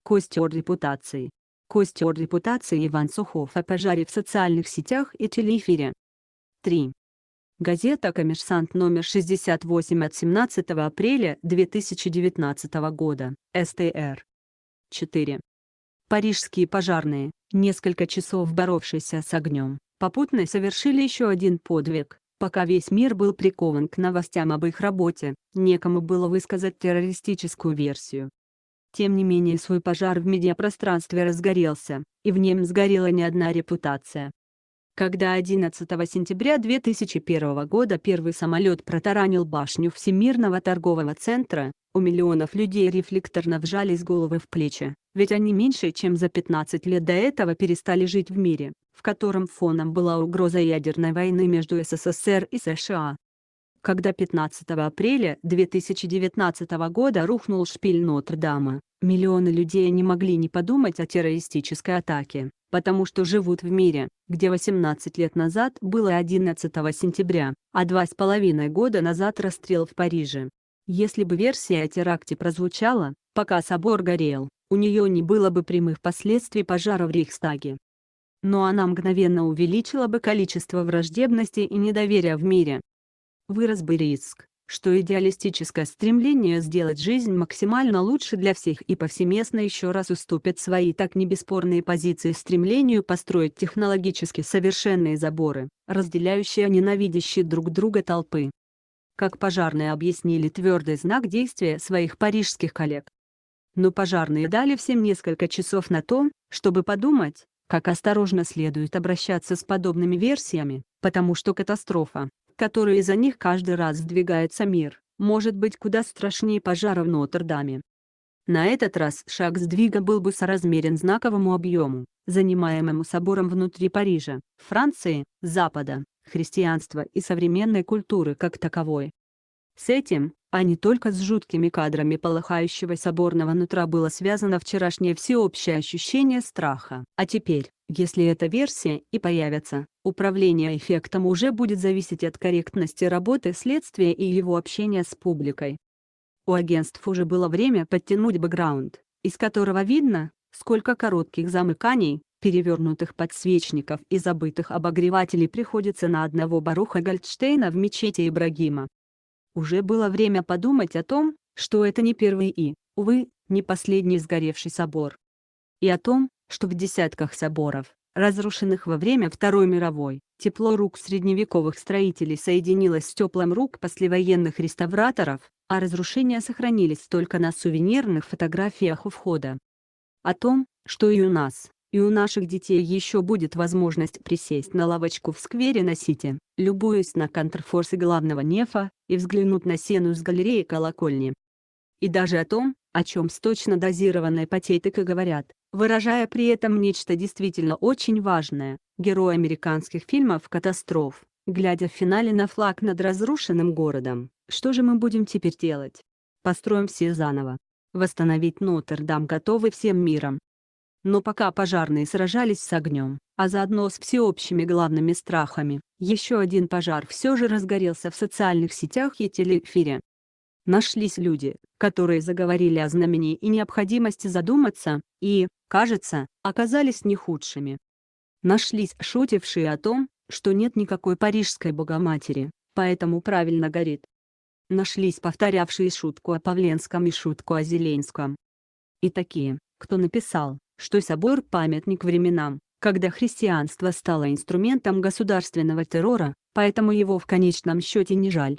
Костер репутации. Костер репутации Иван Сухов о пожаре в социальных сетях и телеэфире. 3. Газета «Коммерсант» номер 68 от 17 апреля 2019 года, СТР. 4. Парижские пожарные, несколько часов боровшиеся с огнем, попутно совершили еще один подвиг. Пока весь мир был прикован к новостям об их работе, некому было высказать террористическую версию. Тем не менее свой пожар в медиапространстве разгорелся, и в нем сгорела не одна репутация. Когда 11 сентября 2001 года первый самолет протаранил башню Всемирного торгового центра, у миллионов людей рефлекторно вжались головы в плечи, ведь они меньше чем за 15 лет до этого перестали жить в мире, в котором фоном была угроза ядерной войны между СССР и США. Когда 15 апреля 2019 года рухнул шпиль Нотр-Дама, миллионы людей не могли не подумать о террористической атаке, потому что живут в мире, где 18 лет назад было 11 сентября, а 2,5 года назад расстрел в Париже. Если бы версия о теракте прозвучала, пока собор горел, у нее не было бы прямых последствий пожара в Рейхстаге. Но она мгновенно увеличила бы количество враждебности и недоверия в мире. Вырос бы риск, что идеалистическое стремление сделать жизнь максимально лучше для всех и повсеместно еще раз уступят свои так не бесспорные позиции стремлению построить технологически совершенные заборы, разделяющие ненавидящие друг друга толпы. Как пожарные объяснили твердый знак действия своих парижских коллег. Но пожарные дали всем несколько часов на то, чтобы подумать, как осторожно следует обращаться с подобными версиями, потому что катастрофа, которая из-за них каждый раз сдвигается мир, может быть куда страшнее пожара в Нотр-Даме. На этот раз шаг сдвига был бы соразмерен знаковому объему, занимаемому собором внутри Парижа, Франции, Запада, христианства и современной культуры как таковой. С этим, а не только с жуткими кадрами полыхающего соборного нутра было связано вчерашнее всеобщее ощущение страха. А теперь, если эта версия и появится, управление эффектом уже будет зависеть от корректности работы следствия и его общения с публикой. У агентств уже было время подтянуть бэкграунд, из которого видно, сколько коротких замыканий, перевернутых подсвечников и забытых обогревателей приходится на одного Баруха Гольдштейна в мечети Ибрагима. Уже было время подумать о том, что это не первый и, увы, не последний сгоревший собор. И о том, что в десятках соборов, разрушенных во время Второй мировой, тепло рук средневековых строителей соединилось с теплым рук послевоенных реставраторов, а разрушения сохранились только на сувенирных фотографиях у входа. О том, что и у нас, и у наших детей еще будет возможность присесть на лавочку в сквере на Сити, любуясь на контрфорсы главного нефа, и взглянуть на сену с галереи колокольни. И даже о том, о чем с точно дозированной патетикой говорят, выражая при этом нечто действительно очень важное, герой американских фильмов катастроф, глядя в финале на флаг над разрушенным городом: что же мы будем теперь делать? Построим все заново. Восстановить Нотр-Дам готовы всем миром. Но пока пожарные сражались с огнем, а заодно с всеобщими главными страхами, еще один пожар все же разгорелся в социальных сетях и телеэфире. Нашлись люди, которые заговорили о знамении и необходимости задуматься, и, кажется, оказались не худшими. Нашлись шутившие о том, что нет никакой парижской Богоматери, поэтому правильно горит. Нашлись повторявшие шутку о Павленском и шутку о Зеленском. И такие, кто написал, что собор – памятник временам, когда христианство стало инструментом государственного террора, поэтому его в конечном счете не жаль.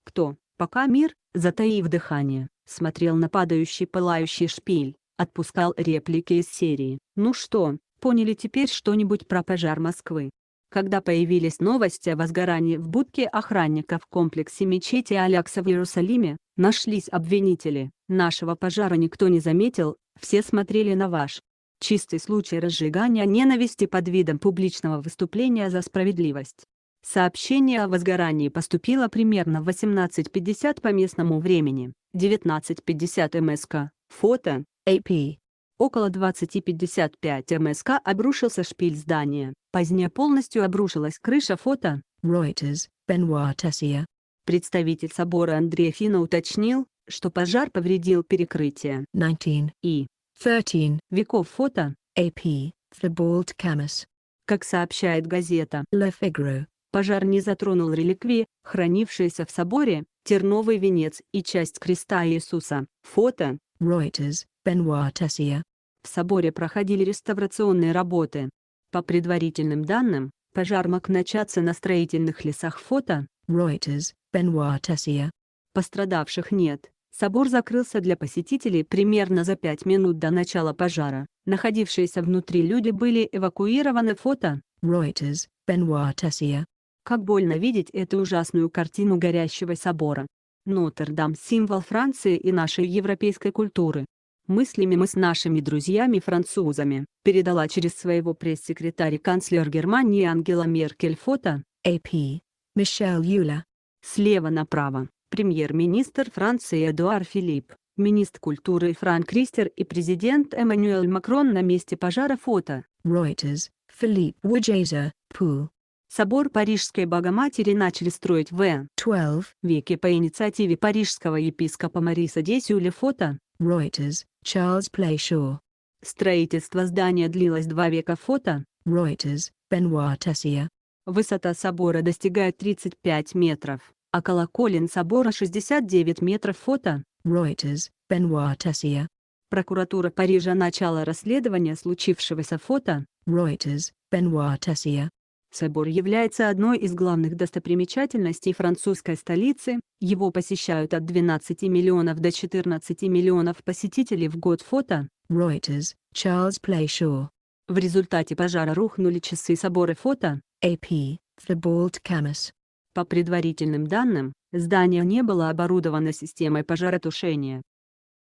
Кто, пока мир, затаив дыхание, смотрел на падающий пылающий шпиль, отпускал реплики из серии: «Ну что, поняли теперь что-нибудь про пожар Москвы?» Когда появились новости о возгорании в будке охранника в комплексе мечети Алякса в Иерусалиме, нашлись обвинители. Нашего пожара никто не заметил, все смотрели на ваш. Чистый случай разжигания ненависти под видом публичного выступления за справедливость. Сообщение о возгорании поступило примерно в 18:50 по местному времени, 19:50 МСК. Фото, AP. Около 20:55 МСК обрушился шпиль здания, позднее полностью обрушилась крыша. Фото, Reuters, Benoit Tessier. Представитель собора Андрей Фина уточнил, что пожар повредил перекрытие. 19. И 13. Веков фото. AP. Thibault Camus. Как сообщает газета Le Figaro. пожар не затронул реликвии, хранившиеся в соборе, терновый венец и часть креста Иисуса. Фото. Reuters. Benoit Tessier. В соборе проходили реставрационные работы. По предварительным данным, пожар мог начаться на строительных лесах. Фото. Reuters. Benoit Tessier. Пострадавших нет. Собор закрылся для посетителей примерно за 5 минут до начала пожара. Находившиеся внутри люди были эвакуированы. Фото. Reuters. Benoit Tessier. Как больно видеть эту ужасную картину горящего собора. Нотр-Дам – символ Франции и нашей европейской культуры. Мыслями мы с нашими друзьями-французами, передала через своего пресс-секретаря канцлер Германии Ангела Меркель. Фото. AP. Michel Euler. Слева направо. Премьер-министр Франции Эдуар Филипп, министр культуры Франк Ристер и президент Эммануэль Макрон на месте пожара. Фото. Reuters. Philippe Oujaza, Pou. Собор Парижской Богоматери начали строить в 12. веке по инициативе парижского епископа Мариса де Сюля. Фото. Reuters. Charles Playshaw. Строительство здания длилось 2 века. Фото. Reuters. Benoit Tessier. Высота собора достигает 35 метров, а колоколен собора 69 метров. Фото. Reuters. Benoit Tessier. Прокуратура Парижа начала расследование случившегося. Фото. Reuters. Benoit Tessier. Собор является одной из главных достопримечательностей французской столицы, его посещают от 12 миллионов до 14 миллионов посетителей в год. Фото. Reuters. Charles Playshaw. В результате пожара рухнули часы собора. Фото. AP. Thibault Camus. По предварительным данным, здание не было оборудовано системой пожаротушения.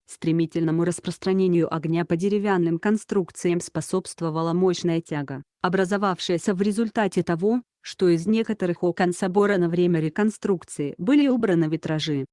Стремительному распространению огня по деревянным конструкциям способствовала мощная тяга, образовавшаяся в результате того, что из некоторых окон собора на время реконструкции были убраны витражи.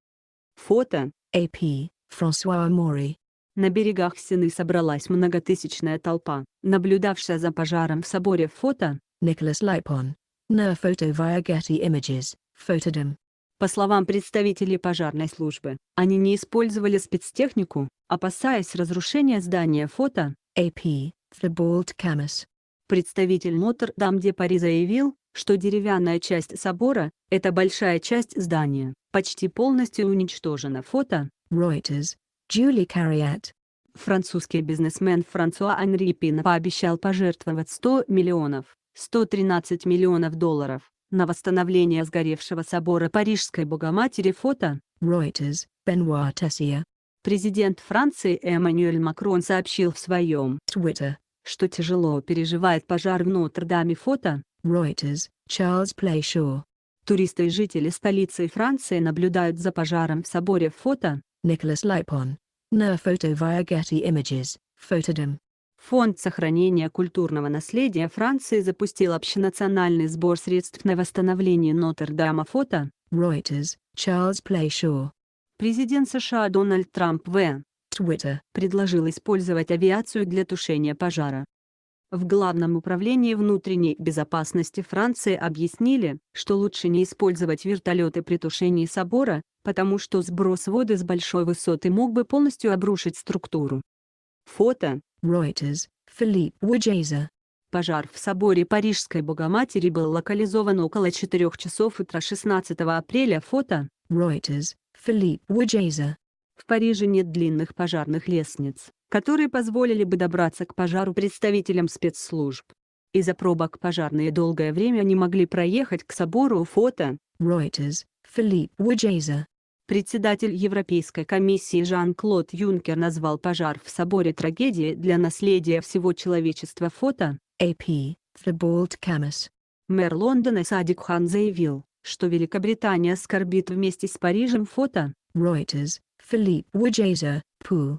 Фото. AP. François Maury. На берегах Сены собралась многотысячная толпа, наблюдавшая за пожаром в соборе. Фото. Nicholas Lipon. No photo via Getty Images. Photodom. По словам представителей пожарной службы, они не использовали спецтехнику, опасаясь разрушения здания. Фото. AP. Thibault Camus. Представитель Нотр-Дам-де-Пари заявил, что деревянная часть собора, это большая часть здания, почти полностью уничтожена. Фото. Reuters. Julie Carriat. Французский бизнесмен Франсуа Анри Пина пообещал пожертвовать 100 миллионов, 113 миллионов долларов на восстановление сгоревшего собора Парижской Богоматери. Фото. Reuters. Benoit Tessier. Президент Франции Эммануэль Макрон сообщил в своем Twitter. что тяжело переживает пожар в Нотр-Даме. Фото. Reuters. Charles Playshaw. Туристы и жители столицы Франции наблюдают за пожаром в соборе. Фото. Nicholas Lipon. No photo via Getty Images. Photodom. Фонд сохранения культурного наследия Франции запустил общенациональный сбор средств на восстановление Нотр-Дама. Фото. Reuters. Charles Playshaw. Президент США Дональд Трамп в Twitter. предложил использовать авиацию для тушения пожара. В Главном управлении внутренней безопасности Франции объяснили, что лучше не использовать вертолеты при тушении собора, потому что сброс воды с большой высоты мог бы полностью обрушить структуру. Фото. Reuters. Philippe Oujaza. Пожар в соборе Парижской Богоматери был локализован около 4 часов утра 16 апреля. Фото. Reuters. Philippe Oujaza. В Париже нет длинных пожарных лестниц, которые позволили бы добраться к пожару представителям спецслужб. Из-за пробок пожарные долгое время не могли проехать к собору. Фото. Reuters. Philippe Oujaza. Председатель Европейской комиссии Жан-Клод Юнкер назвал пожар в соборе трагедией для наследия всего человечества. Фото. AP. Thibault Camus. Мэр Лондона Садик Хан заявил, что Великобритания скорбит вместе с Парижем. Фото. Reuters. Philippe Oujaza, Pou.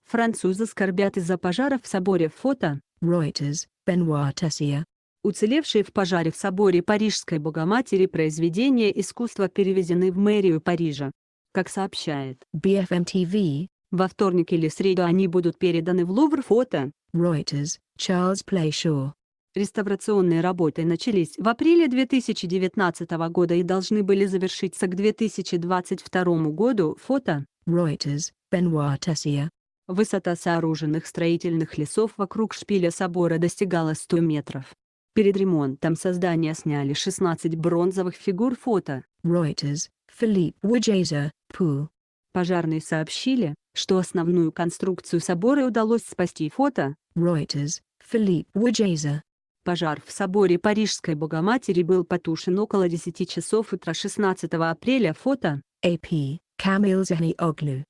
Французы скорбят из-за пожара в соборе. Фото. Reuters. Benoit Tessier. Уцелевшие в пожаре в соборе Парижской Богоматери произведения искусства перевезены в мэрию Парижа. Как сообщает BFM TV. во вторник или среду они будут переданы в Лувр. Фото. Reuters. Charles Playshaw. Реставрационные работы начались в апреле 2019 года и должны были завершиться к 2022 году. Фото. Reuters. Benoit Tessier. Высота сооруженных строительных лесов вокруг шпиля собора достигала 100 метров. Перед ремонтом со здания сняли 16 бронзовых фигур фото. Reuters, Philippe Wajeza, Pou. Пожарные сообщили, что основную конструкцию собора удалось спасти фото. Reuters, Philippe Wajeza. Пожар в соборе Парижской Богоматери был потушен около 10 часов утра 16 апреля. Фото. AP, Camille Zanioglu.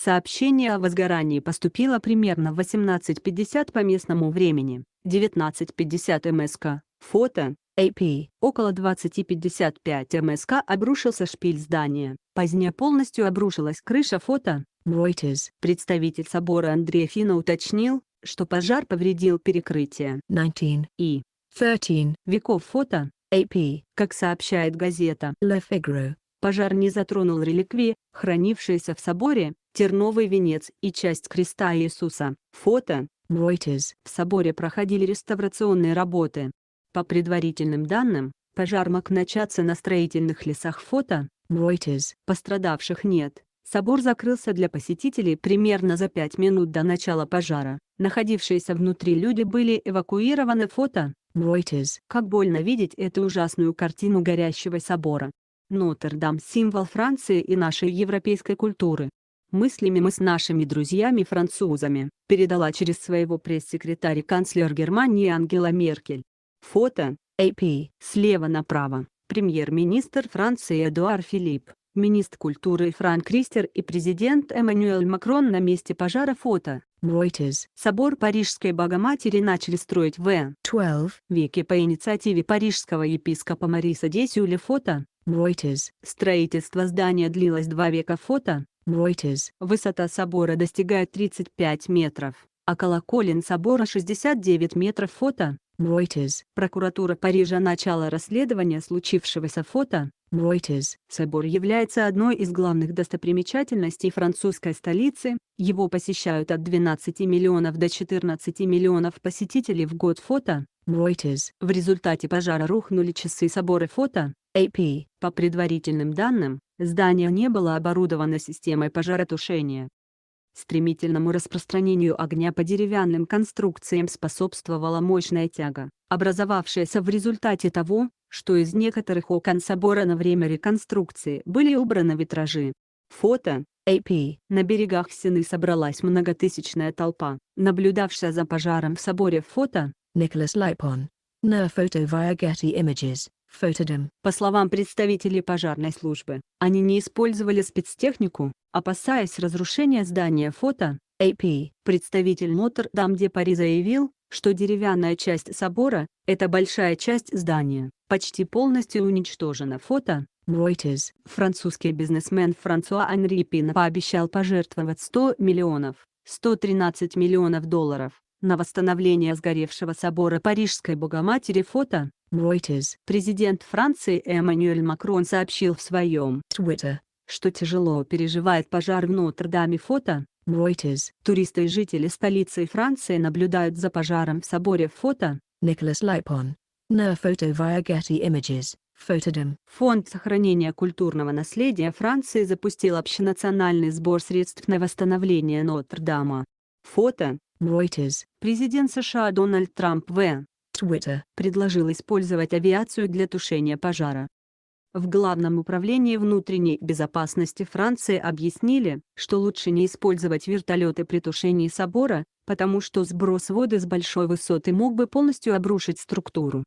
Сообщение о возгорании поступило примерно в 18:50 по местному времени, 19:50 МСК. Фото. AP. Около 20:55 МСК обрушился шпиль здания. Позднее полностью обрушилась крыша. Фото. Reuters. Представитель собора Андрей Фина уточнил, что пожар повредил перекрытие 19. и 13. веков. Фото. AP. Как сообщает газета, Le Figaro. пожар не затронул реликвии, хранившиеся в соборе, терновый венец и часть креста Иисуса. Фото. Reuters. В соборе проходили реставрационные работы. По предварительным данным, пожар мог начаться на строительных лесах. Фото. Reuters. Пострадавших нет. Собор закрылся для посетителей примерно за 5 минут до начала пожара. Находившиеся внутри люди были эвакуированы. Фото. Reuters. Как больно видеть эту ужасную картину горящего собора. Нотр-Дам – символ Франции и нашей европейской культуры. Мыслями мы с нашими друзьями-французами, передала через своего пресс-секретаря канцлер Германии Ангела Меркель. Фото. AP. Слева направо. Премьер-министр Франции Эдуард Филипп, министр культуры Франк Ристер и президент Эммануэль Макрон на месте пожара. Фото. Reuters. Собор Парижской Богоматери начали строить в 12. веке по инициативе парижского епископа Мариса де Сюля. Фото. Reuters. Строительство здания длилось 2 века. Фото. Reuters. Высота собора достигает 35 метров, а колоколен собора 69 метров. Фото. Reuters. Прокуратура Парижа начала расследование случившегося. Фото. Reuters. Собор является одной из главных достопримечательностей французской столицы, его посещают от 12 миллионов до 14 миллионов посетителей в год. Фото. Reuters. В результате пожара рухнули часы собора. Фото. AP. По предварительным данным, здание не было оборудовано системой пожаротушения. Стремительному распространению огня по деревянным конструкциям способствовала мощная тяга, образовавшаяся в результате того, что из некоторых окон собора на время реконструкции были убраны витражи. Фото. AP. На берегах Сены собралась многотысячная толпа, наблюдавшая за пожаром в соборе. Фото. Nicholas Lipon. No photo via Getty Images. Photodom. По словам представителей пожарной службы, они не использовали спецтехнику, опасаясь разрушения здания. Фото. AP. Представитель Нотр-Дам-де-Пари заявил, что деревянная часть собора, это большая часть здания, почти полностью уничтожена. Фото. Reuters. Французский бизнесмен Франсуа Анри Пина пообещал пожертвовать 100 миллионов, 113 миллионов долларов, на восстановление сгоревшего собора Парижской Богоматери. Фото. Reuters. Президент Франции Эммануэль Макрон сообщил в своем Twitter. что тяжело переживает пожар в Нотр-Даме. Фото. Reuters. Туристы и жители столицы Франции наблюдают за пожаром в соборе. Фото. Nicholas Lipon. No photo via Getty Images. Photodom. Фонд сохранения культурного наследия Франции запустил общенациональный сбор средств на восстановление Нотр-Дама. Фото. Reuters. Президент США Дональд Трамп в Twitter. предложил использовать авиацию для тушения пожара. В Главном управлении внутренней безопасности Франции объяснили, что лучше не использовать вертолеты при тушении собора, потому что сброс воды с большой высоты мог бы полностью обрушить структуру.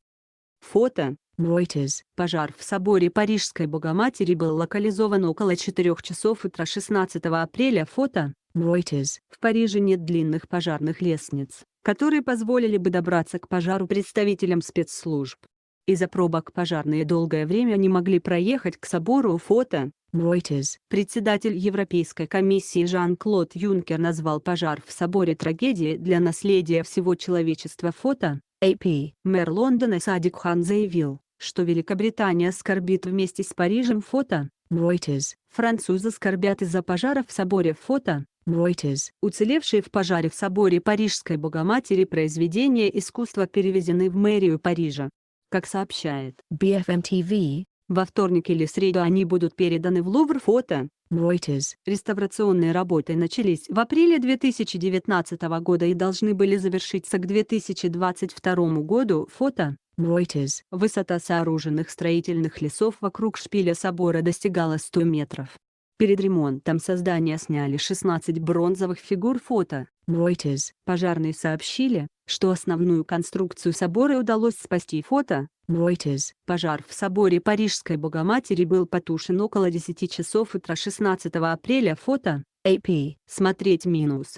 Фото. Reuters. Пожар в соборе Парижской Богоматери был локализован около 4 часов утра 16 апреля. Фото. Reuters. В Париже нет длинных пожарных лестниц, которые позволили бы добраться к пожару представителям спецслужб. Из-за пробок пожарные долгое время не могли проехать к собору. Фото. Reuters. Председатель Европейской комиссии Жан-Клод Юнкер назвал пожар в соборе трагедией для наследия всего человечества. Фото. AP. Мэр Лондона Садик Хан заявил, что Великобритания скорбит вместе с Парижем. Фото. Reuters. Французы скорбят из-за пожара в соборе. Фото. Reuters. Уцелевшие в пожаре в соборе Парижской Богоматери произведения искусства перевезены в мэрию Парижа. Как сообщает BFM TV. во вторник или среду они будут переданы в Лувр. Фото. Reuters. Реставрационные работы начались в апреле 2019 года и должны были завершиться к 2022 году. Фото. Reuters. Высота сооруженных строительных лесов вокруг шпиля собора достигала 100 метров. Перед ремонтом со здания сняли 16 бронзовых фигур. Фото. Reuters. Пожарные сообщили, что основную конструкцию собора удалось спасти. Фото. Reuters. Пожар в соборе Парижской Богоматери был потушен около 10 часов утра 16 апреля. Фото. AP. Смотреть минус.